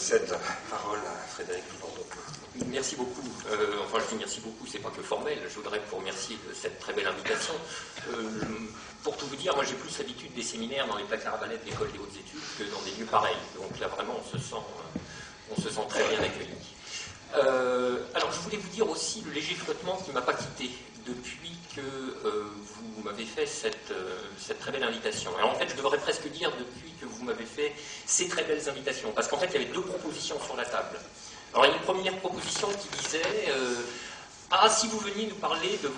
cède la parole à Frédéric Landau. Merci beaucoup. Enfin, je dis merci beaucoup, c'est pas que formel. Je voudrais vous remercier de cette très belle invitation. Pour tout vous dire, moi j'ai plus l'habitude des séminaires dans les placards à balais de l'école des hautes études que dans des lieux pareils. Donc là, vraiment, on se sent très bien accueilli. Alors, je voulais vous dire aussi le léger flottement qui ne m'a pas quitté depuis que vous m'avez fait cette très belle invitation. Alors, en fait, je devrais presque dire depuis que vous m'avez fait ces très belles invitations, parce qu'en fait, il y avait deux propositions sur la table. Alors, il y a une première proposition qui disait ah, si vous veniez nous parler de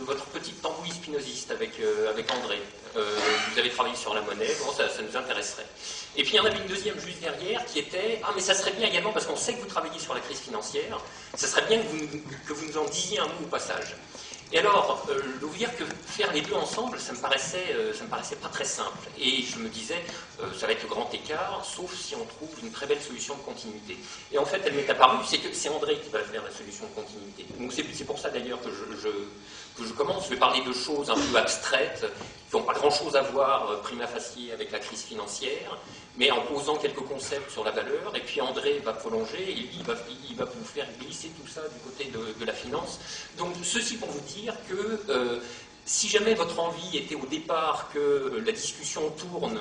votre petite tambouille spinoziste avec André, vous avez travaillé sur la monnaie, bon, ça nous intéresserait. Et puis il y en avait une deuxième juste derrière qui était ah, mais ça serait bien également, parce qu'on sait que vous travaillez sur la crise financière, ça serait bien que vous nous en disiez un mot au passage. Et alors, je dois vous dire que faire les deux ensemble, ça me paraissait pas très simple. Et je me disais, ça va être le grand écart, sauf si on trouve une très belle solution de continuité. Et en fait, elle m'est apparue, c'est que c'est André qui va faire la solution de continuité. Donc c'est pour ça d'ailleurs que je commence. Je vais parler de choses un peu abstraites, qui n'ont pas grand-chose à voir prima facie avec la crise financière, mais en posant quelques concepts sur la valeur, et puis André va prolonger, et lui, il va vous faire glisser tout ça du côté de la finance. Donc, ceci pour vous dire que si jamais votre envie était au départ que la discussion tourne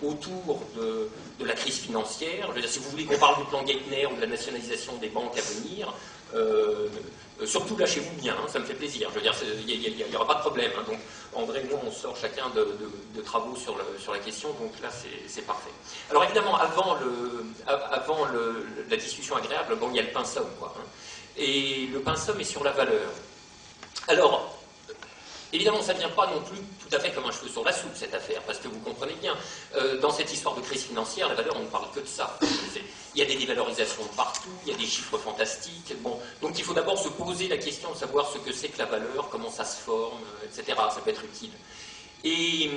autour de la crise financière, je veux dire, si vous voulez qu'on parle du plan Geithner ou de la nationalisation des banques à venir, surtout lâchez-vous bien, hein, ça me fait plaisir. Je veux dire, il n'y aura pas de problème. Hein, donc, André et moi, on sort chacun de travaux sur la question, donc là, c'est parfait. Alors évidemment, avant la discussion agréable, bon, il y a le pain-somme, quoi. Hein, et le pain-somme est sur la valeur. Alors, évidemment, ça ne vient pas non plus tout à fait comme un cheveu sur la soupe, cette affaire, parce que vous comprenez bien, dans cette histoire de crise financière, la valeur, on ne parle que de ça. Il y a des dévalorisations partout, il y a des chiffres fantastiques. Bon, donc il faut d'abord se poser la question de savoir ce que c'est que la valeur, comment ça se forme, etc. Ça peut être utile. Et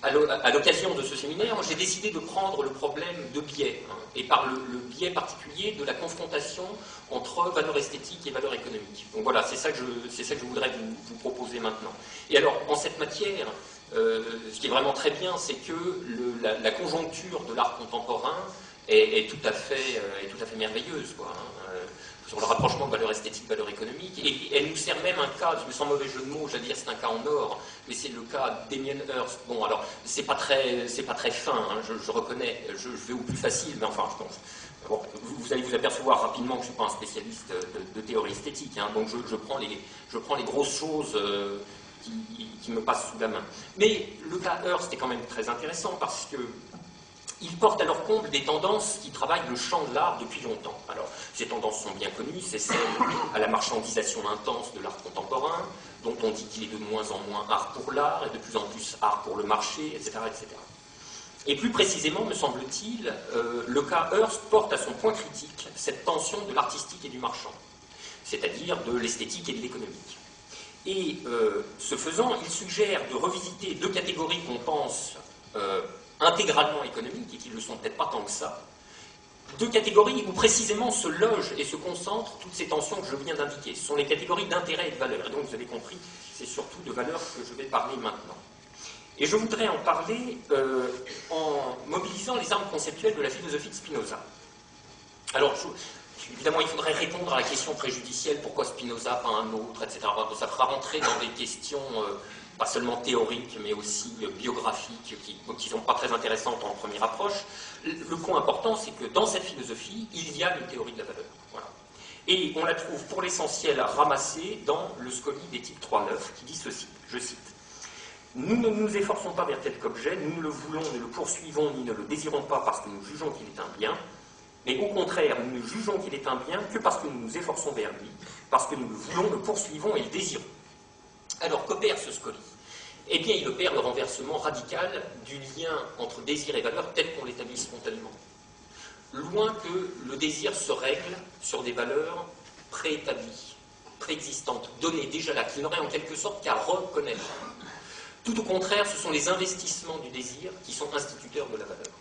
à l'occasion de ce séminaire, j'ai décidé de prendre le problème de biais, hein, et par le biais particulier de la confrontation entre valeur esthétique et valeur économique. Donc voilà, c'est ça que je voudrais vous proposer maintenant. Et alors, en cette matière, ce qui est vraiment très bien, c'est que la conjoncture de l'art contemporain est tout à fait merveilleuse, quoi, hein, sur le rapprochement de valeur esthétique, valeur économique, et elle nous sert même un cas, sans mauvais jeu de mots, j'allais dire c'est un cas en or, mais c'est le cas Damien Hirst. Bon, alors, c'est pas très fin, hein, je reconnais, je vais au plus facile, mais enfin, je pense. Bon, vous allez vous apercevoir rapidement que je ne suis pas un spécialiste de théorie esthétique, hein, donc je prends les grosses choses qui me passent sous la main. Mais le cas Hirst est quand même très intéressant parce que il porte à leur comble des tendances qui travaillent le champ de l'art depuis longtemps. Alors, ces tendances sont bien connues, c'est celle à la marchandisation intense de l'art contemporain, dont on dit qu'il est de moins en moins art pour l'art, et de plus en plus art pour le marché, etc. etc. Et plus précisément, me semble-t-il, le cas Hirst porte à son point critique cette tension de l'artistique et du marchand, c'est-à-dire de l'esthétique et de l'économique. Et ce faisant, il suggère de revisiter deux catégories qu'on pense intégralement économiques, et qui ne le sont peut-être pas tant que ça, deux catégories où précisément se logent et se concentrent toutes ces tensions que je viens d'indiquer. Ce sont les catégories d'intérêt et de valeur. Et donc, vous avez compris, c'est surtout de valeur que je vais parler maintenant. Et je voudrais en parler en mobilisant les armes conceptuelles de la philosophie de Spinoza. Alors, évidemment, il faudrait répondre à la question préjudicielle, pourquoi Spinoza, pas un autre, etc. Ça fera rentrer dans des questions pas seulement théoriques, mais aussi biographiques, qui ne sont pas très intéressantes en première approche. Le point important, c'est que dans cette philosophie, il y a une théorie de la valeur. Voilà. Et on la trouve pour l'essentiel ramassée dans le Scoli d'Éthique 3.9, qui dit ceci, je cite. « Nous ne nous efforçons pas vers tel qu'objet, nous ne le voulons, ne le poursuivons, ni ne le désirons pas parce que nous jugeons qu'il est un bien, mais au contraire, nous ne jugeons qu'il est un bien que parce que nous nous efforçons vers lui, parce que nous le voulons, le poursuivons et le désirons. » Alors, qu'opère ce Scoli? Eh bien, il opère le renversement radical du lien entre désir et valeur tel qu'on l'établit spontanément. Loin que le désir se règle sur des valeurs préétablies, préexistantes, données déjà là, qu'il n'aurait en quelque sorte qu'à reconnaître. Tout au contraire, ce sont les investissements du désir qui sont instituteurs de la valeur.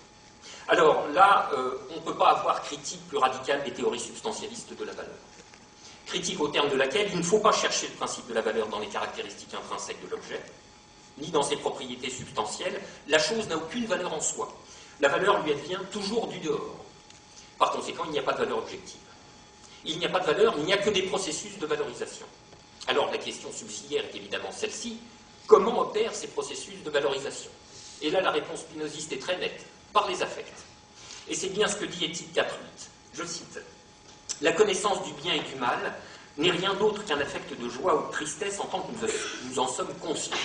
Alors là, on ne peut pas avoir critique plus radicale des théories substantialistes de la valeur. Critique au terme de laquelle il ne faut pas chercher le principe de la valeur dans les caractéristiques intrinsèques de l'objet, ni dans ses propriétés substantielles. La chose n'a aucune valeur en soi. La valeur lui advient toujours du dehors. Par conséquent, il n'y a pas de valeur objective. Il n'y a pas de valeur, il n'y a que des processus de valorisation. Alors la question subsidiaire est évidemment celle-ci, comment opèrent ces processus de valorisation? Et là, la réponse spinoziste est très nette, par les affects. Et c'est bien ce que dit Éthique 4.8. Je cite, « La connaissance du bien et du mal n'est rien d'autre qu'un affect de joie ou de tristesse en tant que nous en sommes conscients.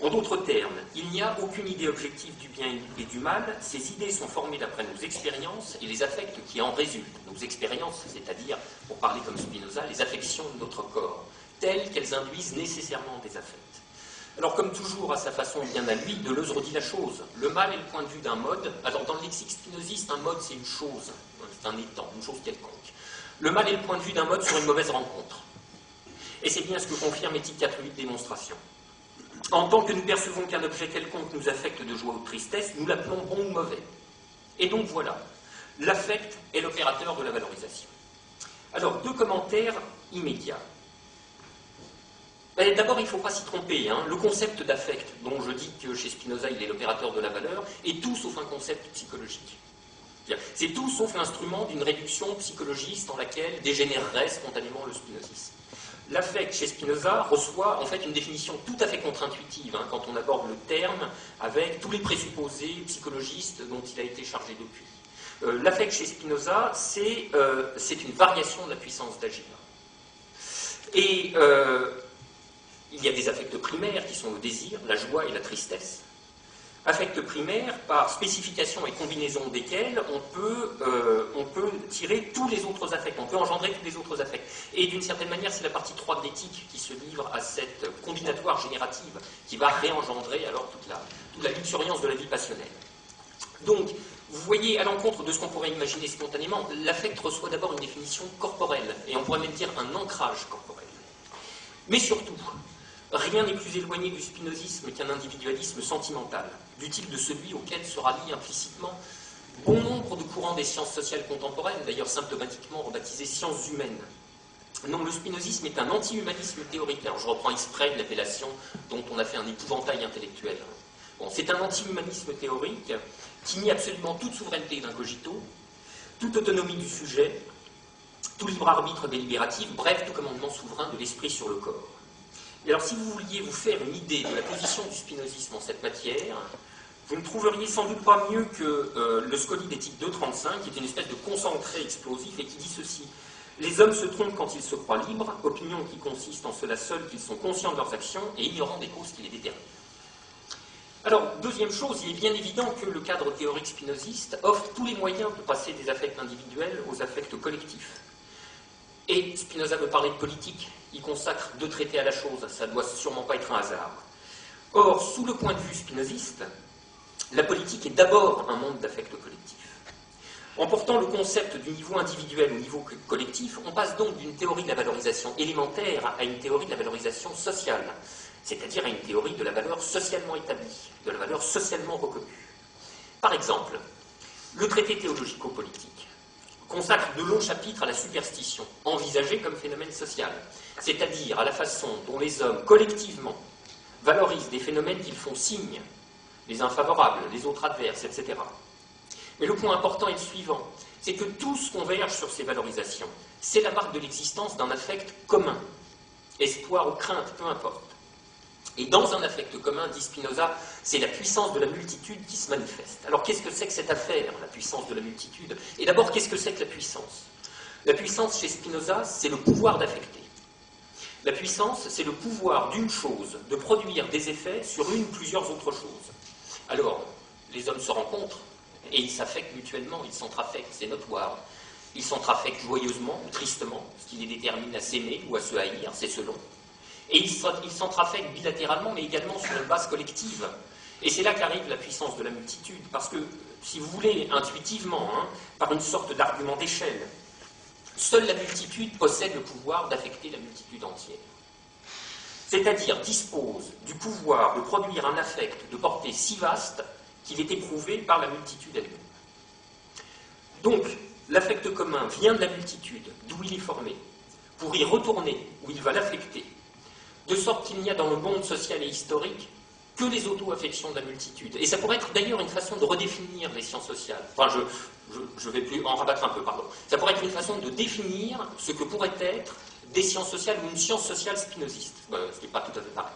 En d'autres termes, il n'y a aucune idée objective du bien et du mal, ces idées sont formées d'après nos expériences et les affects qui en résultent, nos expériences, c'est-à-dire, pour parler comme Spinoza, les affections de notre corps, telles qu'elles induisent nécessairement des affects. » Alors, comme toujours, à sa façon bien à lui, Deleuze redit la chose. Le mal est le point de vue d'un mode. Alors, dans le lexique spinoziste, un mode, c'est une chose, c'est un étant, une chose quelconque. Le mal est le point de vue d'un mode sur une mauvaise rencontre. Et c'est bien ce que confirme Éthique 4.8 démonstration. En tant que nous percevons qu'un objet quelconque nous affecte de joie ou de tristesse, nous l'appelons bon ou mauvais. Et donc voilà, l'affect est l'opérateur de la valorisation. Alors, deux commentaires immédiats. D'abord, il ne faut pas s'y tromper. Le concept d'affect, dont je dis que chez Spinoza il est l'opérateur de la valeur, est tout sauf un concept psychologique. C'est tout sauf l'instrument d'une réduction psychologiste en laquelle dégénérerait spontanément le spinozisme. L'affect chez Spinoza reçoit en fait une définition tout à fait contre-intuitive quand on aborde le terme avec tous les présupposés psychologistes dont il a été chargé depuis. L'affect chez Spinoza, c'est une variation de la puissance d'agir. Et il y a des affects primaires qui sont le désir, la joie et la tristesse. Affects primaires, par spécification et combinaison desquels on peut tirer tous les autres affects, on peut engendrer tous les autres affects. Et d'une certaine manière, c'est la partie 3 de l'éthique qui se livre à cette combinatoire générative qui va réengendrer alors toute la luxuriance de la vie passionnelle. Donc, vous voyez, à l'encontre de ce qu'on pourrait imaginer spontanément, l'affect reçoit d'abord une définition corporelle, et on pourrait même dire un ancrage corporel. Mais surtout, rien n'est plus éloigné du spinozisme qu'un individualisme sentimental, du type de celui auquel se rallient implicitement bon nombre de courants des sciences sociales contemporaines, d'ailleurs symptomatiquement rebaptisés sciences humaines. Non, le spinozisme est un anti-humanisme théorique. Alors je reprends exprès l'appellation dont on a fait un épouvantail intellectuel. Bon, c'est un anti-humanisme théorique qui nie absolument toute souveraineté d'un cogito, toute autonomie du sujet, tout libre arbitre délibératif, bref, tout commandement souverain de l'esprit sur le corps. Et alors, si vous vouliez vous faire une idée de la position du spinozisme en cette matière, vous ne trouveriez sans doute pas mieux que le Scoli d'éthique 2.35, qui est une espèce de concentré explosif et qui dit ceci. Les hommes se trompent quand ils se croient libres, opinion qui consiste en cela seul qu'ils sont conscients de leurs actions et ignorants des causes qui les déterminent. Alors, deuxième chose, il est bien évident que le cadre théorique spinoziste offre tous les moyens de passer des affects individuels aux affects collectifs. Et Spinoza veut parler de politique, il consacre 2 traités à la chose, ça ne doit sûrement pas être un hasard. Or, sous le point de vue spinoziste, la politique est d'abord un monde d'affects collectifs. En portant le concept du niveau individuel au niveau collectif, on passe donc d'une théorie de la valorisation élémentaire à une théorie de la valorisation sociale, c'est-à-dire à une théorie de la valeur socialement établie, de la valeur socialement reconnue. Par exemple, le traité théologico-politique consacre de longs chapitres à la superstition, envisagée comme phénomène social, c'est-à-dire à la façon dont les hommes, collectivement, valorisent des phénomènes qu'ils font signe, les infavorables, les autres adverses, etc. Mais le point important est le suivant, c'est que tout ce qu'on converge sur ces valorisations, c'est la marque de l'existence d'un affect commun, espoir ou crainte, peu importe. Et dans un affect commun, dit Spinoza, c'est la puissance de la multitude qui se manifeste. Alors qu'est-ce que c'est que cette affaire, la puissance de la multitude? Et d'abord, qu'est-ce que c'est que la puissance? La puissance, chez Spinoza, c'est le pouvoir d'affecter. La puissance, c'est le pouvoir d'une chose de produire des effets sur une ou plusieurs autres choses. Alors, les hommes se rencontrent et ils s'affectent mutuellement, ils s'entraffectent, c'est notoire. Ils s'entraffectent joyeusement ou tristement, ce qui les détermine à s'aimer ou à se haïr, c'est selon. Et ils s'entraffectent bilatéralement, mais également sur une base collective. Et c'est là qu'arrive la puissance de la multitude, parce que, si vous voulez, intuitivement, par une sorte d'argument d'échelle, seule la multitude possède le pouvoir d'affecter la multitude entière. C'est-à-dire dispose du pouvoir de produire un affect de portée si vaste qu'il est éprouvé par la multitude elle-même. Donc, l'affect commun vient de la multitude, d'où il est formé, pour y retourner, où il va l'affecter, de sorte qu'il n'y a dans le monde social et historique que les auto-affections de la multitude. Et ça pourrait être d'ailleurs une façon de redéfinir les sciences sociales. Enfin, je vais plus en rabattre un peu, pardon. Ça pourrait être une façon de définir ce que pourrait être des sciences sociales ou une science sociale spinoziste. Ce qui n'est pas tout à fait pareil.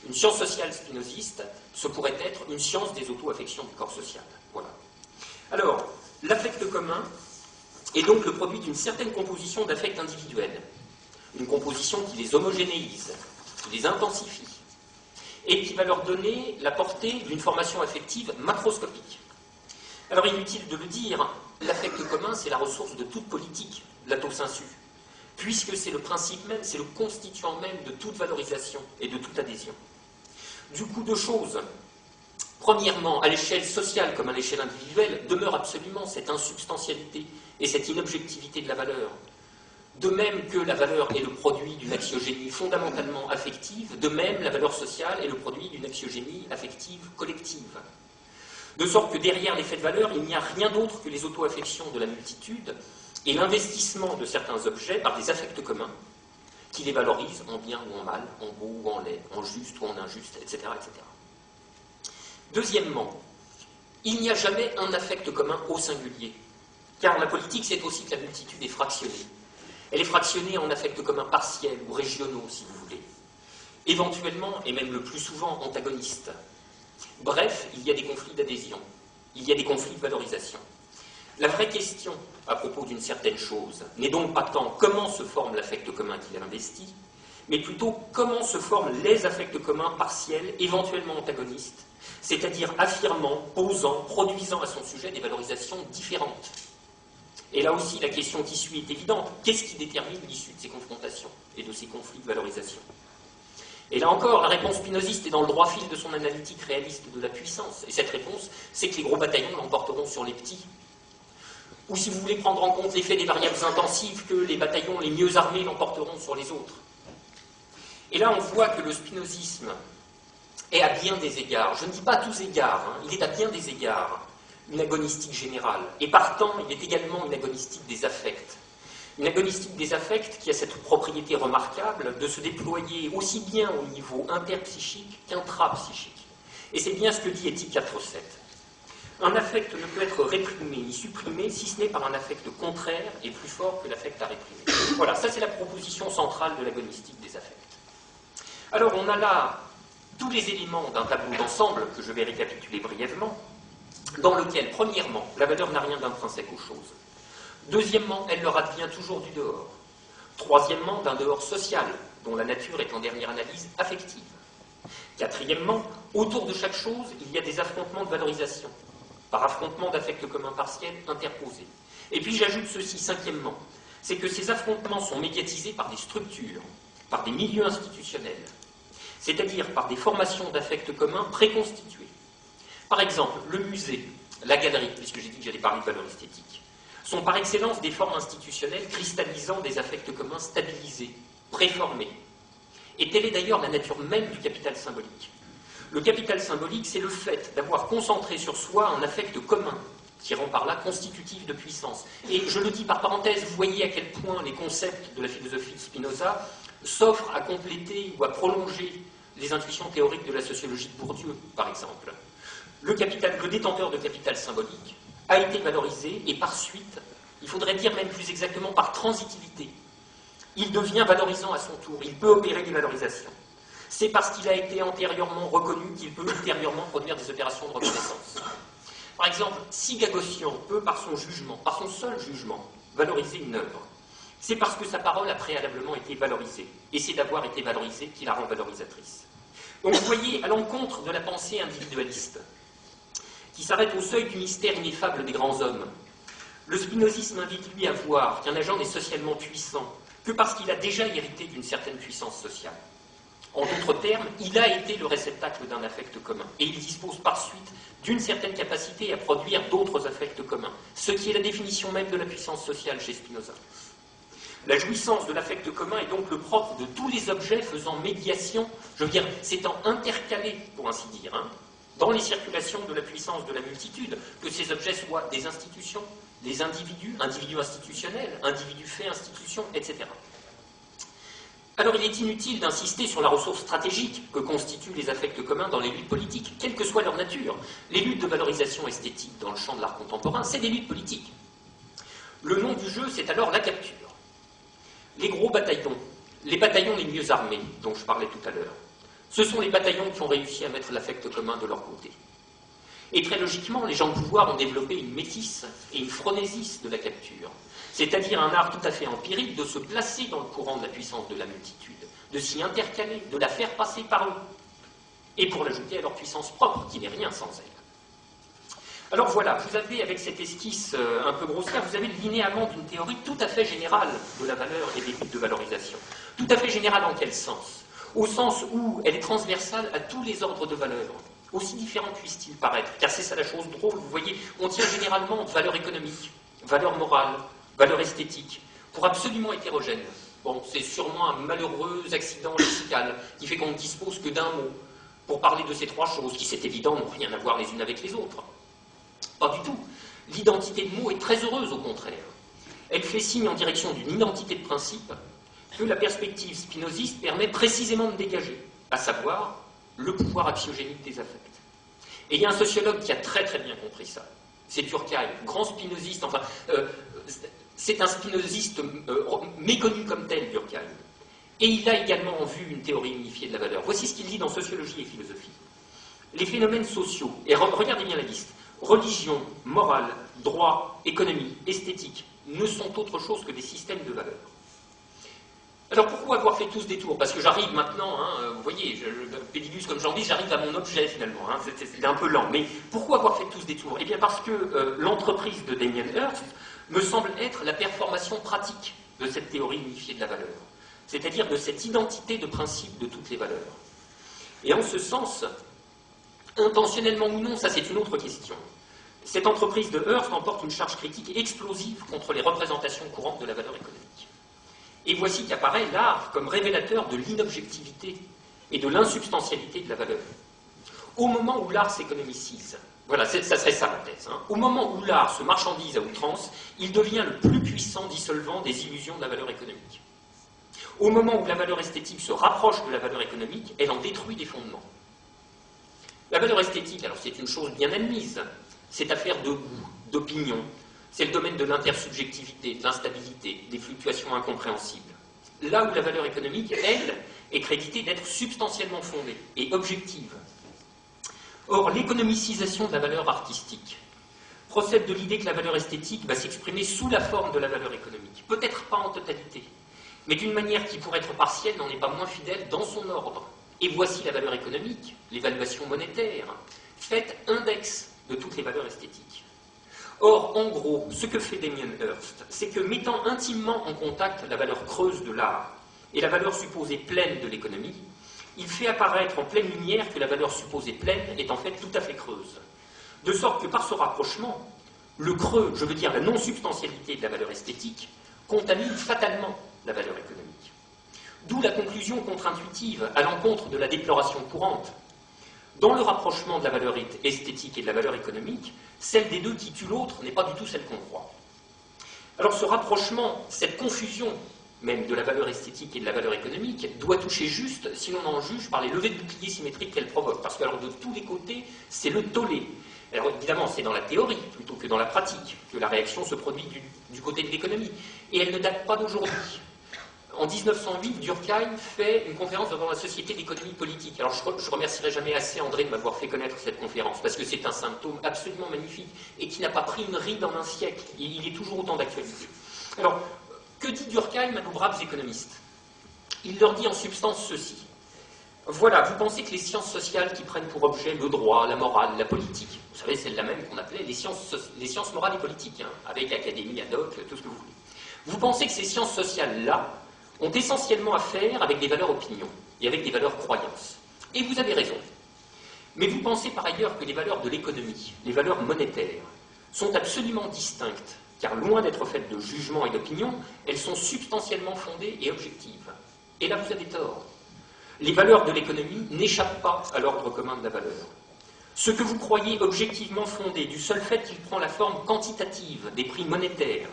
Une science sociale spinoziste, ce pourrait être une science des auto-affections du corps social. Voilà. Alors, l'affect commun est donc le produit d'une certaine composition d'affects individuels. Une composition qui les homogénéise, qui les intensifie, et qui va leur donner la portée d'une formation affective macroscopique. Alors inutile de le dire, l'affect commun, c'est la ressource de toute politique, lato sensu, puisque c'est le principe même, c'est le constituant même de toute valorisation et de toute adhésion. Du coup, deux choses. Premièrement, à l'échelle sociale comme à l'échelle individuelle, demeure absolument cette insubstantialité et cette inobjectivité de la valeur. De même que la valeur est le produit d'une axiogénie fondamentalement affective, de même la valeur sociale est le produit d'une axiogénie affective collective. De sorte que derrière l'effet de valeur, il n'y a rien d'autre que les auto-affections de la multitude et l'investissement de certains objets par des affects communs qui les valorisent en bien ou en mal, en beau ou en laid, en juste ou en injuste, etc. etc. Deuxièmement, il n'y a jamais un affect commun au singulier, car la politique, c'est aussi que la multitude est fractionnée. Elle est fractionnée en affects communs partiels ou régionaux, si vous voulez, éventuellement, et même le plus souvent, antagonistes. Bref, il y a des conflits d'adhésion, il y a des conflits de valorisation. La vraie question à propos d'une certaine chose n'est donc pas tant comment se forme l'affect commun qui l'investit, mais plutôt comment se forment les affects communs partiels, éventuellement antagonistes, c'est-à-dire affirmant, posant, produisant à son sujet des valorisations différentes. Et là aussi, la question qui suit est évidente. Qu'est-ce qui détermine l'issue de ces confrontations et de ces conflits de valorisation? Et là encore, la réponse spinoziste est dans le droit fil de son analytique réaliste de la puissance. Et cette réponse, c'est que les gros bataillons l'emporteront sur les petits. Ou si vous voulez prendre en compte l'effet des variables intensives, que les bataillons les mieux armés l'emporteront sur les autres. Et là, on voit que le spinozisme est à bien des égards, je ne dis pas à tous égards, il est à bien des égards une agonistique générale. Et partant, il est également une agonistique des affects. Une agonistique des affects qui a cette propriété remarquable de se déployer aussi bien au niveau interpsychique qu'intrapsychique. Et c'est bien ce que dit Éthique 4.7. Un affect ne peut être réprimé ni supprimé si ce n'est par un affect contraire et plus fort que l'affect à réprimer. Voilà, ça c'est la proposition centrale de l'agonistique des affects. Alors on a là tous les éléments d'un tableau d'ensemble que je vais récapituler brièvement, dans lequel, premièrement, la valeur n'a rien d'intrinsèque aux choses. Deuxièmement, elle leur advient toujours du dehors. Troisièmement, d'un dehors social, dont la nature est en dernière analyse affective. Quatrièmement, autour de chaque chose, il y a des affrontements de valorisation, par affrontement d'affects communs partiels interposés. Et puis j'ajoute ceci, cinquièmement, c'est que ces affrontements sont médiatisés par des structures, par des milieux institutionnels, c'est-à-dire par des formations d'affects communs préconstituées. Par exemple, le musée, la galerie, puisque j'ai dit que j'allais parler de valeur esthétique, sont par excellence des formes institutionnelles cristallisant des affects communs stabilisés, préformés. Et telle est d'ailleurs la nature même du capital symbolique. Le capital symbolique, c'est le fait d'avoir concentré sur soi un affect commun, qui rend par là constitutif de puissance. Et je le dis par parenthèse, vous voyez à quel point les concepts de la philosophie de Spinoza s'offrent à compléter ou à prolonger les intuitions théoriques de la sociologie de Bourdieu, par exemple. Le détenteur de capital symbolique a été valorisé et par suite, il faudrait dire même plus exactement par transitivité, il devient valorisant à son tour, il peut opérer des valorisations. C'est parce qu'il a été antérieurement reconnu qu'il peut ultérieurement produire des opérations de reconnaissance. Par exemple, si Gagossian peut, par son jugement, par son seul jugement, valoriser une œuvre, c'est parce que sa parole a préalablement été valorisée, et c'est d'avoir été valorisée qui la rend valorisatrice. Donc vous voyez, à l'encontre de la pensée individualiste, qui s'arrête au seuil du mystère ineffable des grands hommes, le spinozisme invite lui à voir qu'un agent n'est socialement puissant que parce qu'il a déjà hérité d'une certaine puissance sociale. En d'autres termes, il a été le réceptacle d'un affect commun, et il dispose par suite d'une certaine capacité à produire d'autres affects communs, ce qui est la définition même de la puissance sociale chez Spinoza. La jouissance de l'affect commun est donc le propre de tous les objets faisant médiation, je veux dire, s'étant intercalés, pour ainsi dire, dans les circulations de la puissance de la multitude, que ces objets soient des institutions, des individus, individus institutionnels, individus faits institutions, etc. Alors il est inutile d'insister sur la ressource stratégique que constituent les affects communs dans les luttes politiques, quelle que soit leur nature. Les luttes de valorisation esthétique dans le champ de l'art contemporain, c'est des luttes politiques. Le nom du jeu, c'est alors la capture. Les gros bataillons, les bataillons les mieux armés, dont je parlais tout à l'heure, ce sont les bataillons qui ont réussi à mettre l'affect commun de leur côté. Et très logiquement, les gens de pouvoir ont développé une métisse et une phronésis de la capture, c'est-à-dire un art tout à fait empirique de se placer dans le courant de la puissance de la multitude, de s'y intercaler, de la faire passer par eux, et pour l'ajouter à leur puissance propre, qui n'est rien sans elle. Alors voilà, vous avez, avec cette esquisse un peu grossière, vous avez le linéament d'une théorie tout à fait générale de la valeur et des luttes de valorisation. Tout à fait générale en quel sens? Au sens où elle est transversale à tous les ordres de valeurs, aussi différents puissent-ils paraître, car c'est ça la chose drôle, vous voyez, on tient généralement valeur économique, valeur morale, valeur esthétique, pour absolument hétérogène. Bon, c'est sûrement un malheureux accident lexical qui fait qu'on ne dispose que d'un mot pour parler de ces trois choses, qui, c'est évident, n'ont rien à voir les unes avec les autres. Pas du tout. L'identité de mots est très heureuse, au contraire. Elle fait signe en direction d'une identité de principe que la perspective spinoziste permet précisément de dégager, à savoir le pouvoir axiogénique des affects. Et il y a un sociologue qui a très très bien compris ça. C'est Durkheim, grand spinoziste, enfin, c'est un spinoziste méconnu comme tel, Durkheim. Et il a également en vue une théorie unifiée de la valeur. Voici ce qu'il dit dans Sociologie et philosophie. Les phénomènes sociaux, et regardez bien la liste, religion, morale, droit, économie, esthétique, ne sont autre chose que des systèmes de valeurs. Alors pourquoi avoir fait tout ce détour? Parce que j'arrive maintenant, vous voyez, pédigus comme j'en dis, j'arrive à mon objet finalement, c'est un peu lent. Mais pourquoi avoir fait tout ce détour? Eh bien parce que l'entreprise de Damien Hirst me semble être la performation pratique de cette théorie unifiée de la valeur, c'est-à-dire de cette identité de principe de toutes les valeurs. Et en ce sens, intentionnellement ou non, ça c'est une autre question. Cette entreprise de Hirst emporte une charge critique explosive contre les représentations courantes de la valeur économique. Et voici qu'apparaît l'art comme révélateur de l'inobjectivité et de l'insubstantialité de la valeur. Au moment où l'art s'économicise, voilà, ça serait ça ma thèse, au moment où l'art se marchandise à outrance, il devient le plus puissant dissolvant des illusions de la valeur économique. Au moment où la valeur esthétique se rapproche de la valeur économique, elle en détruit les fondements. La valeur esthétique, alors c'est une chose bien admise, c'est affaire de goût, d'opinion, c'est le domaine de l'intersubjectivité, de l'instabilité, des fluctuations incompréhensibles. Là où la valeur économique, elle, est créditée d'être substantiellement fondée et objective. Or, l'économicisation de la valeur artistique procède de l'idée que la valeur esthétique va s'exprimer sous la forme de la valeur économique. Peut-être pas en totalité, mais d'une manière qui, pour être partielle, n'en est pas moins fidèle dans son ordre. Et voici la valeur économique, l'évaluation monétaire, faite index de toutes les valeurs esthétiques. Or, en gros, ce que fait Damien Hirst, c'est que mettant intimement en contact la valeur creuse de l'art et la valeur supposée pleine de l'économie, il fait apparaître en pleine lumière que la valeur supposée pleine est en fait tout à fait creuse. De sorte que par ce rapprochement, le creux, je veux dire la non-substantialité de la valeur esthétique, contamine fatalement la valeur économique. D'où la conclusion contre-intuitive à l'encontre de la déploration courante. Dans le rapprochement de la valeur esthétique et de la valeur économique, celle des deux qui tue l'autre n'est pas du tout celle qu'on croit. Alors ce rapprochement, cette confusion même de la valeur esthétique et de la valeur économique, doit toucher juste si l'on en juge par les levées de boucliers symétriques qu'elle provoque. Parce que alors, de tous les côtés, c'est le tollé. Alors évidemment, c'est dans la théorie plutôt que dans la pratique que la réaction se produit du côté de l'économie. Et elle ne date pas d'aujourd'hui. En 1908, Durkheim fait une conférence devant la Société d'économie politique. Alors je remercierai jamais assez André de m'avoir fait connaître cette conférence, parce que c'est un symptôme absolument magnifique et qui n'a pas pris une ride en un siècle. Il est toujours autant d'actualité. Alors, que dit Durkheim à nos braves économistes? Il leur dit en substance ceci. Voilà, vous pensez que les sciences sociales qui prennent pour objet le droit, la morale, la politique, vous savez, celle-là même qu'on appelait les sciences morales et politiques, avec académie, ad hoc, tout ce que vous voulez. Vous pensez que ces sciences sociales-là ont essentiellement à faire avec des valeurs opinions et avec des valeurs croyances. Et vous avez raison. Mais vous pensez par ailleurs que les valeurs de l'économie, les valeurs monétaires, sont absolument distinctes, car loin d'être faites de jugements et d'opinions, elles sont substantiellement fondées et objectives. Et là, vous avez tort. Les valeurs de l'économie n'échappent pas à l'ordre commun de la valeur. Ce que vous croyez objectivement fondé, du seul fait qu'il prend la forme quantitative des prix monétaires,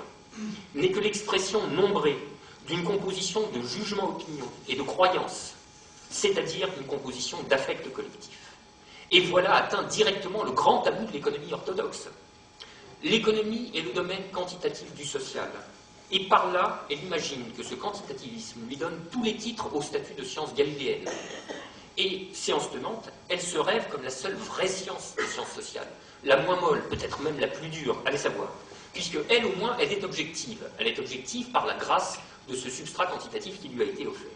n'est que l'expression nombrée d'une composition de jugement-opinion et de croyance, c'est-à-dire une composition d'affect collectif. Et voilà atteint directement le grand tabou de l'économie orthodoxe. L'économie est le domaine quantitatif du social. Et par là, elle imagine que ce quantitativisme lui donne tous les titres au statut de science galiléenne. Et, séance tenante, elle se rêve comme la seule vraie science des sciences sociales. La moins molle, peut-être même la plus dure, allez savoir. Puisque elle, au moins, elle est objective. Elle est objective par la grâce de ce substrat quantitatif qui lui a été offert.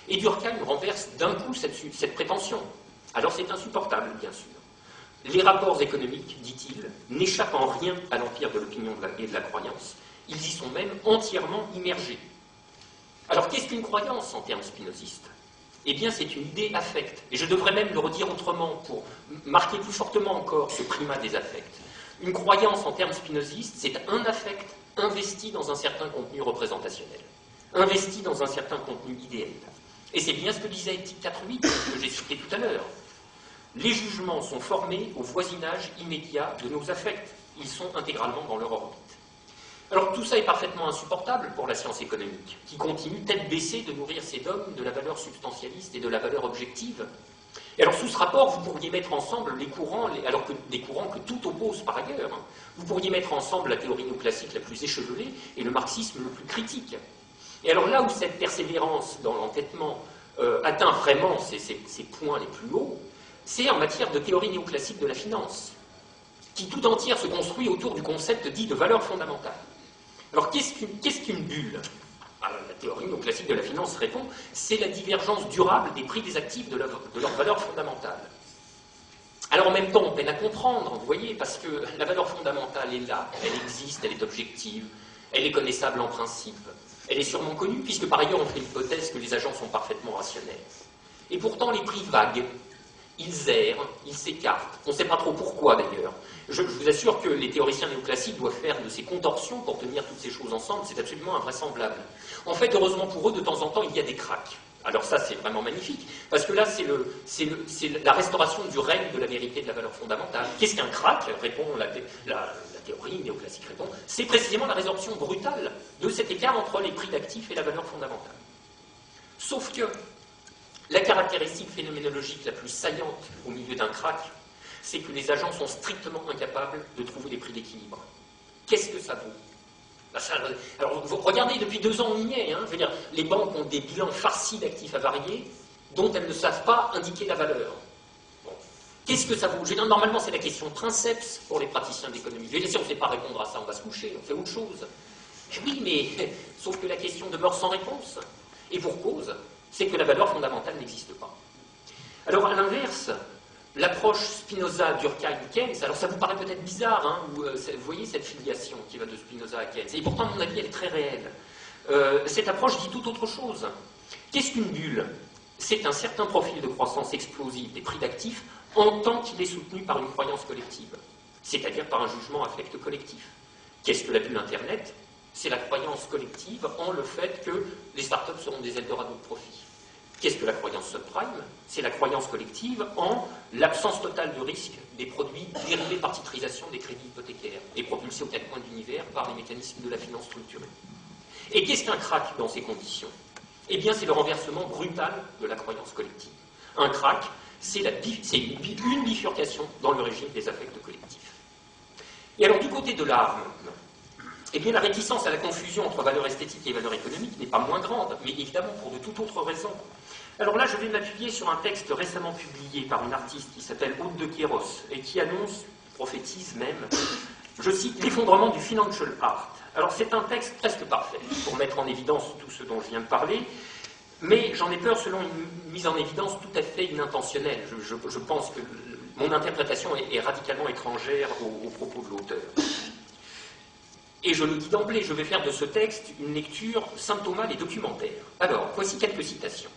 Et Durkheim renverse d'un coup cette prétention. Alors c'est insupportable, bien sûr. Les rapports économiques, dit-il, n'échappent en rien à l'empire de l'opinion et de la croyance. Ils y sont même entièrement immergés. Alors qu'est-ce qu'une croyance en termes spinozistes? Eh bien c'est une idée affecte. Et je devrais même le redire autrement pour marquer plus fortement encore ce primat des affects. Une croyance en termes spinozistes, c'est un affect investi dans un certain contenu représentationnel, investi dans un certain contenu idéal. Et c'est bien ce que disait Éthique 4.8 que j'ai cité tout à l'heure. Les jugements sont formés au voisinage immédiat de nos affects. Ils sont intégralement dans leur orbite. Alors tout ça est parfaitement insupportable pour la science économique, qui continue tête baissée de nourrir ses dogmes de la valeur substantialiste et de la valeur objective. Et alors sous ce rapport, vous pourriez mettre ensemble les courants, alors que des courants que tout oppose par ailleurs. Vous pourriez mettre ensemble la théorie néoclassique la plus échevelée et le marxisme le plus critique. Et alors là où cette persévérance dans l'entêtement atteint vraiment ses points les plus hauts, c'est en matière de théorie néoclassique de la finance, qui tout entière se construit autour du concept dit de valeur fondamentale. Alors qu'est-ce qu'une bulle? Alors, la théorie néoclassique de la finance répond, c'est la divergence durable des prix des actifs de leur valeur fondamentale. Alors en même temps, on peine à comprendre, vous voyez, parce que la valeur fondamentale est là, elle existe, elle est objective, elle est connaissable en principe, elle est sûrement connue, puisque par ailleurs on fait l'hypothèse que les agents sont parfaitement rationnels. Et pourtant les prix vaguent, ils errent, ils s'écartent, on ne sait pas trop pourquoi d'ailleurs. Je vous assure que les théoriciens néoclassiques doivent faire de ces contorsions pour tenir toutes ces choses ensemble, c'est absolument invraisemblable. En fait, heureusement pour eux, de temps en temps, il y a des cracks. Alors ça, c'est vraiment magnifique, parce que là, c'est la restauration du règne de la vérité de la valeur fondamentale. Qu'est-ce qu'un crack? Répond la théorie néoclassique répond, c'est précisément la résorption brutale de cet écart entre les prix d'actifs et la valeur fondamentale. Sauf que la caractéristique phénoménologique la plus saillante au milieu d'un crack, c'est que les agents sont strictement incapables de trouver des prix d'équilibre. Qu'est-ce que ça vaut? Alors, vous regardez, depuis 2 ans, on y est. Je veux dire, les banques ont des bilans farcis d'actifs avariés dont elles ne savent pas indiquer la valeur. Bon. Qu'est-ce que ça vaut? Je veux dire, normalement, c'est la question princeps pour les praticiens d'économie. Je veux dire, si on ne sait pas répondre à ça, on va se coucher, on fait autre chose. Et oui, mais sauf que la question demeure sans réponse. Et pour cause, c'est que la valeur fondamentale n'existe pas. Alors, à l'inverse, l'approche Spinoza, Durkheim, Keynes, alors ça vous paraît peut-être bizarre, vous voyez cette filiation qui va de Spinoza à Keynes, et pourtant, à mon avis, elle est très réelle. Cette approche dit tout autre chose. Qu'est-ce qu'une bulle? C'est un certain profil de croissance explosive des prix d'actifs en tant qu'il est soutenu par une croyance collective, c'est-à-dire par un jugement affect collectif. Qu'est-ce que la bulle Internet? C'est la croyance collective en le fait que les startups seront des Eldorado de profit. Qu'est-ce que la croyance subprime? C'est la croyance collective en l'absence totale de risque des produits dérivés par titrisation des crédits hypothécaires et propulsés aux 4 coins de l'univers par les mécanismes de la finance structurée. Et qu'est-ce qu'un crack dans ces conditions? Eh bien, c'est le renversement brutal de la croyance collective. Un crack, c'est une bifurcation dans le régime des affects collectifs. Et alors, du côté de l'art, maintenant, eh bien, la réticence à la confusion entre valeur esthétique et valeur économique n'est pas moins grande, mais évidemment pour de toute autre raison. Alors là, je vais m'appuyer sur un texte récemment publié par une artiste qui s'appelle Aude de Quiros et qui annonce, prophétise même, je cite, l'effondrement du financial art. Alors c'est un texte presque parfait pour mettre en évidence tout ce dont je viens de parler, mais j'en ai peur selon une mise en évidence tout à fait inintentionnelle. Je pense que mon interprétation est radicalement étrangère aux propos de l'auteur. Et je le dis d'emblée, je vais faire de ce texte une lecture symptomale et documentaire. Alors, voici quelques citations.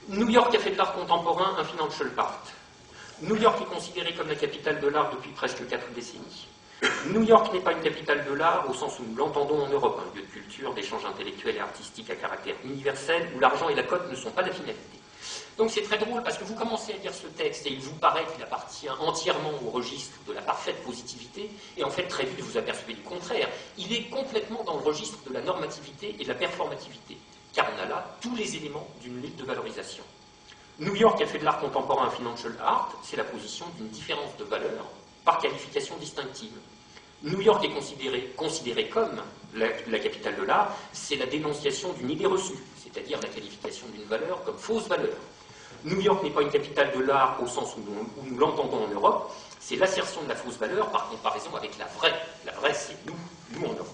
New York a fait de l'art contemporain un financial art. New York est considérée comme la capitale de l'art depuis presque 4 décennies. New York n'est pas une capitale de l'art au sens où nous l'entendons en Europe, un lieu de culture, d'échange intellectuel et artistique à caractère universel, où l'argent et la cote ne sont pas la finalité. Donc c'est très drôle parce que vous commencez à lire ce texte et il vous paraît qu'il appartient entièrement au registre de la parfaite positivité, et en fait très vite vous apercevez du contraire. Il est complètement dans le registre de la normativité et de la performativité, car on a là tous les éléments d'une lutte de valorisation. New York a fait de l'art contemporain un financial art, c'est la position d'une différence de valeur par qualification distinctive. New York est considéré comme la capitale de l'art, c'est la dénonciation d'une idée reçue, c'est-à-dire la qualification d'une valeur comme fausse valeur. New York n'est pas une capitale de l'art au sens où nous l'entendons en Europe, c'est l'assertion de la fausse valeur par comparaison avec la vraie. La vraie, c'est nous en Europe.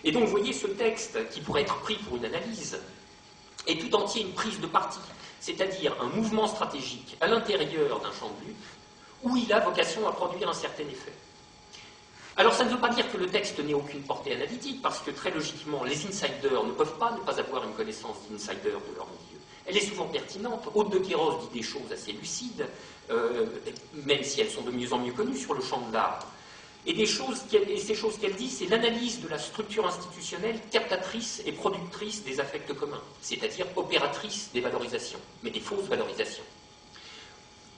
Et donc, vous voyez, ce texte, qui pourrait être pris pour une analyse, est tout entier une prise de parti, c'est-à-dire un mouvement stratégique à l'intérieur d'un champ de lutte où il a vocation à produire un certain effet. Alors ça ne veut pas dire que le texte n'ait aucune portée analytique, parce que très logiquement, les insiders ne peuvent pas ne pas avoir une connaissance d'insiders de leur milieu. Elle est souvent pertinente. Aude de Queiroz dit des choses assez lucides, même si elles sont de mieux en mieux connues sur le champ de l'art. Et ces choses qu'elle dit, c'est l'analyse de la structure institutionnelle captatrice et productrice des affects communs, c'est-à-dire opératrice des valorisations, mais des fausses valorisations.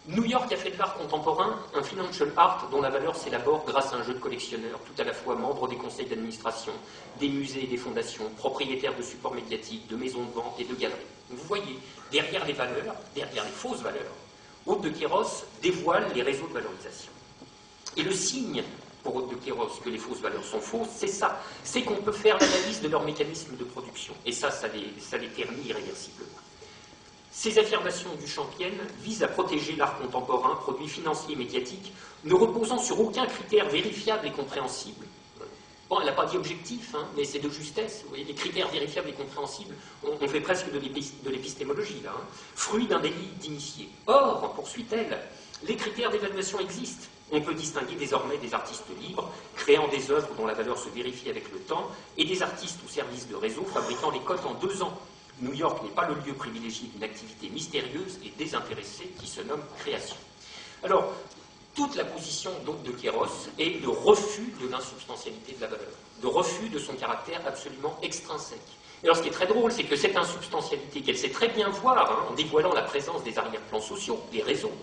New York a fait de l'art contemporain un financial art dont la valeur s'élabore grâce à un jeu de collectionneurs, tout à la fois membres des conseils d'administration, des musées et des fondations, propriétaires de supports médiatiques, de maisons de vente et de galeries. Vous voyez, derrière les valeurs, derrière les fausses valeurs, Aude de Queiroz dévoile les réseaux de valorisation. Et le signe pour Aude de Queiroz que les fausses valeurs sont fausses, c'est ça. C'est qu'on peut faire l'analyse de leur mécanisme de production. Et ça les ternit irréversiblement. Ces affirmations du Champienne visent à protéger l'art contemporain, produit financier et médiatique, ne reposant sur aucun critère vérifiable et compréhensible. Bon, elle n'a pas dit objectif, hein, mais c'est de justesse. Vous voyez, les critères vérifiables et compréhensibles, on fait presque de l'épistémologie, là. Hein. Fruit d'un délit d'initié. Or, poursuit-elle, les critères d'évaluation existent. On peut distinguer désormais des artistes libres, créant des œuvres dont la valeur se vérifie avec le temps, et des artistes ou services de réseau fabriquant les cotes en 2 ans. New York n'est pas le lieu privilégié d'une activité mystérieuse et désintéressée qui se nomme création. Alors, toute la position d'Aude de Queiroz est de refus de l'insubstantialité de la valeur, de refus de son caractère absolument extrinsèque. Et alors, ce qui est très drôle, c'est que cette insubstantialité, qu'elle sait très bien voir, hein, en dévoilant la présence des arrière-plans sociaux, les réseaux,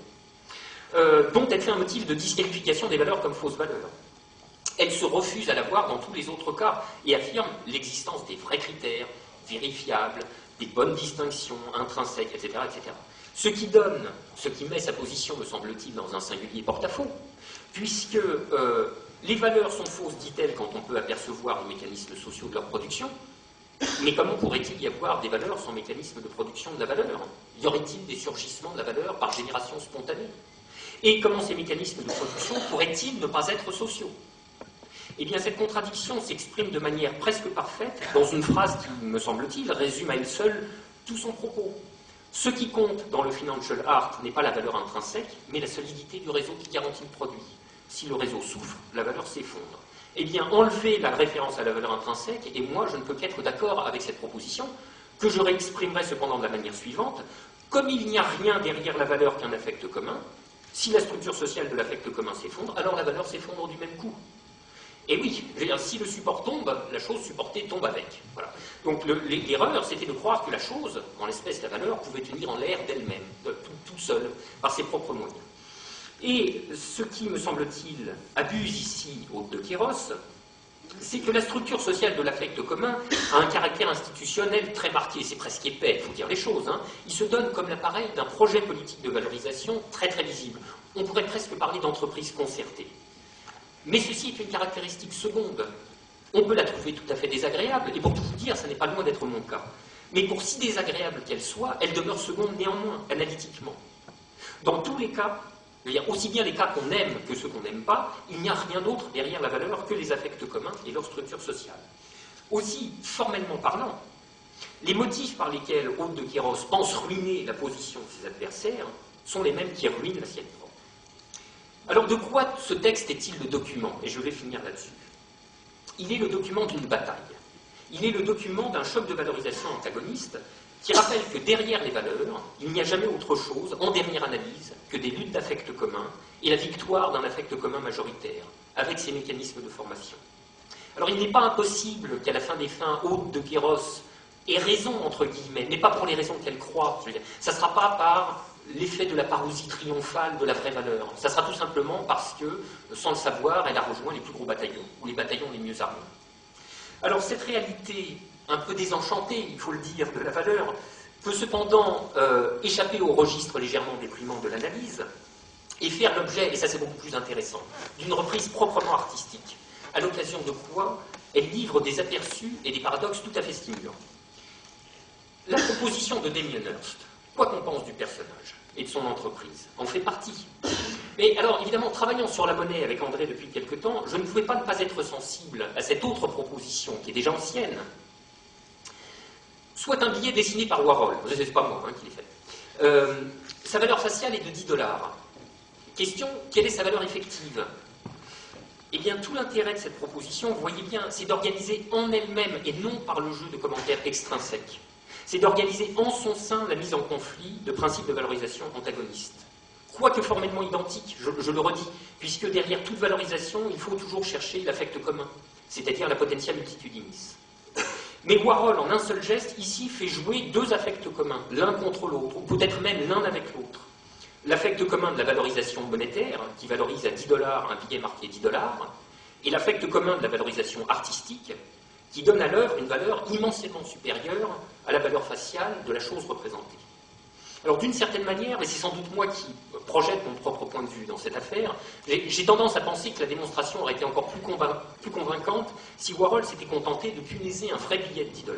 dont elle fait un motif de disqualification des valeurs comme fausses valeurs. Elle se refuse à la voir dans tous les autres cas et affirme l'existence des vrais critères, vérifiables, des bonnes distinctions intrinsèques, etc., etc. Ce qui met sa position, me semble-t-il, dans un singulier porte-à-faux, puisque les valeurs sont fausses, dit-elle, quand on peut apercevoir les mécanismes sociaux de leur production, mais comment pourrait-il y avoir des valeurs sans mécanisme de production de la valeur? Y aurait-il des surgissements de la valeur par génération spontanée? Et comment ces mécanismes de production pourraient-ils ne pas être sociaux? Eh bien, cette contradiction s'exprime de manière presque parfaite dans une phrase qui, me semble-t-il, résume à elle seule tout son propos. Ce qui compte dans le financial art n'est pas la valeur intrinsèque, mais la solidité du réseau qui garantit le produit. Si le réseau souffre, la valeur s'effondre. Eh bien, enlevez la référence à la valeur intrinsèque, et moi, je ne peux qu'être d'accord avec cette proposition, que je réexprimerai cependant de la manière suivante. Comme il n'y a rien derrière la valeur qu'un affect commun, si la structure sociale de l'affect commun s'effondre, alors la valeur s'effondre du même coup. Et oui, je veux dire, si le support tombe, la chose supportée tombe avec. Voilà. Donc l'erreur, c'était de croire que la chose, en l'espèce la valeur, pouvait tenir en l'air d'elle-même, tout seule, par ses propres moyens. Et ce qui, me semble-t-il, abuse ici Aude de Queiroz, c'est que la structure sociale de l'affect commun a un caractère institutionnel très marqué, c'est presque épais, il faut dire les choses. Hein. Il se donne comme l'appareil d'un projet politique de valorisation très très visible. On pourrait presque parler d'entreprise concertée. Mais ceci est une caractéristique seconde. On peut la trouver tout à fait désagréable, et pour tout vous dire, ça n'est pas loin d'être mon cas. Mais pour si désagréable qu'elle soit, elle demeure seconde néanmoins, analytiquement. Dans tous les cas, aussi bien les cas qu'on aime que ceux qu'on n'aime pas, il n'y a rien d'autre derrière la valeur que les affects communs et leur structure sociale. Aussi, formellement parlant, les motifs par lesquels Aude de Queiroz pense ruiner la position de ses adversaires sont les mêmes qui ruinent la sienne propre. Alors, de quoi ce texte est-il le document? Et je vais finir là-dessus. Il est le document d'une bataille. Il est le document d'un choc de valorisation antagoniste qui rappelle que derrière les valeurs, il n'y a jamais autre chose, en dernière analyse, que des luttes d'affects communs et la victoire d'un affect commun majoritaire, avec ses mécanismes de formation. Alors, il n'est pas impossible qu'à la fin des fins, Aude de Queiroz ait raison, entre guillemets, mais pas pour les raisons qu'elle croit. Je veux dire, ça ne sera pas par l'effet de la parousie triomphale de la vraie valeur. Ça sera tout simplement parce que, sans le savoir, elle a rejoint les plus gros bataillons, ou les bataillons les mieux armés. Alors cette réalité un peu désenchantée, il faut le dire, de la valeur, peut cependant échapper au registre légèrement déprimant de l'analyse et faire l'objet, et ça c'est beaucoup plus intéressant, d'une reprise proprement artistique, à l'occasion de quoi elle livre des aperçus et des paradoxes tout à fait stimulants. La proposition de Damien Hirst, quoi qu'on pense du personnage et de son entreprise, en fait partie. Mais alors, évidemment, travaillant sur la monnaie avec André depuis quelque temps, je ne pouvais pas ne pas être sensible à cette autre proposition, qui est déjà ancienne, soit un billet dessiné par Warhol, c'est pas moi qui l'ai fait. Sa valeur faciale est de 10 $. Question, quelle est sa valeur effective? Eh bien, tout l'intérêt de cette proposition, vous voyez bien, c'est d'organiser en elle-même, et non par le jeu de commentaires extrinsèques, c'est d'organiser en son sein la mise en conflit de principes de valorisation antagonistes. Quoique formellement identiques, je le redis, puisque derrière toute valorisation, il faut toujours chercher l'affect commun, c'est-à-dire la potentia multitudinis. Mais Warhol, en un seul geste, ici, fait jouer deux affects communs, l'un contre l'autre, ou peut-être même l'un avec l'autre. L'affect commun de la valorisation monétaire, qui valorise à 10 $ un billet marqué 10 $, et l'affect commun de la valorisation artistique, qui donne à l'œuvre une valeur immensément supérieure à la valeur faciale de la chose représentée. Alors d'une certaine manière, et c'est sans doute moi qui projette mon propre point de vue dans cette affaire, j'ai tendance à penser que la démonstration aurait été encore plus convaincante si Warhol s'était contenté de punaiser un vrai billet de 10 $.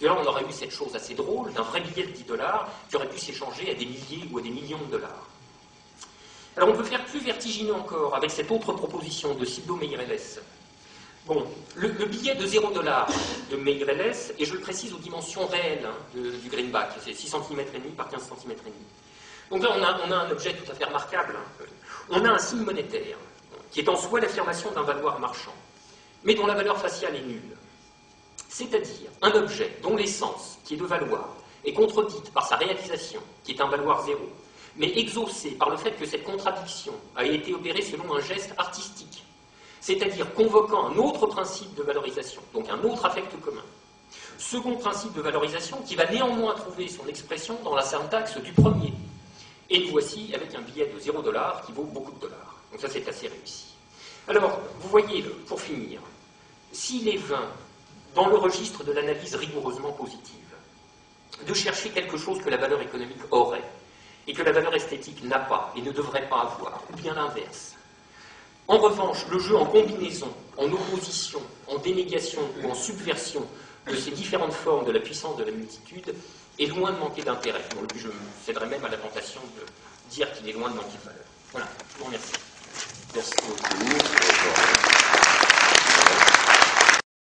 Et là, on aurait eu cette chose assez drôle d'un vrai billet de 10 $ qui aurait pu s'échanger à des milliers ou à des millions de dollars. Alors on peut faire plus vertigineux encore avec cette autre proposition de Sildo Meirelles. Bon, le billet de 0 $ de Meirelles, et je le précise aux dimensions réelles du greenback, c'est 6 cm et demi par 15 cm et demi. Donc là, on a un objet tout à fait remarquable. On a un signe monétaire, qui est en soi l'affirmation d'un valoir marchand, mais dont la valeur faciale est nulle. C'est-à-dire un objet dont l'essence, qui est de valoir, est contredite par sa réalisation, qui est un valoir zéro, mais exaucée par le fait que cette contradiction a été opérée selon un geste artistique, c'est-à-dire convoquant un autre principe de valorisation, donc un autre affect commun. Second principe de valorisation qui va néanmoins trouver son expression dans la syntaxe du premier. Et nous voici avec un billet de 0 $ qui vaut beaucoup de dollars. Donc ça, c'est assez réussi. Alors, vous voyez, pour finir, s'il est vain, dans le registre de l'analyse rigoureusement positive, de chercher quelque chose que la valeur économique aurait, et que la valeur esthétique n'a pas, et ne devrait pas avoir, ou bien l'inverse. En revanche, le jeu en combinaison, en opposition, en dénégation ou en subversion de ces différentes formes de la puissance de la multitude est loin de manquer d'intérêt. Bon, je me céderai même à la tentation de dire qu'il est loin de manquer de valeur. Voilà, je vous remercie. Merci beaucoup.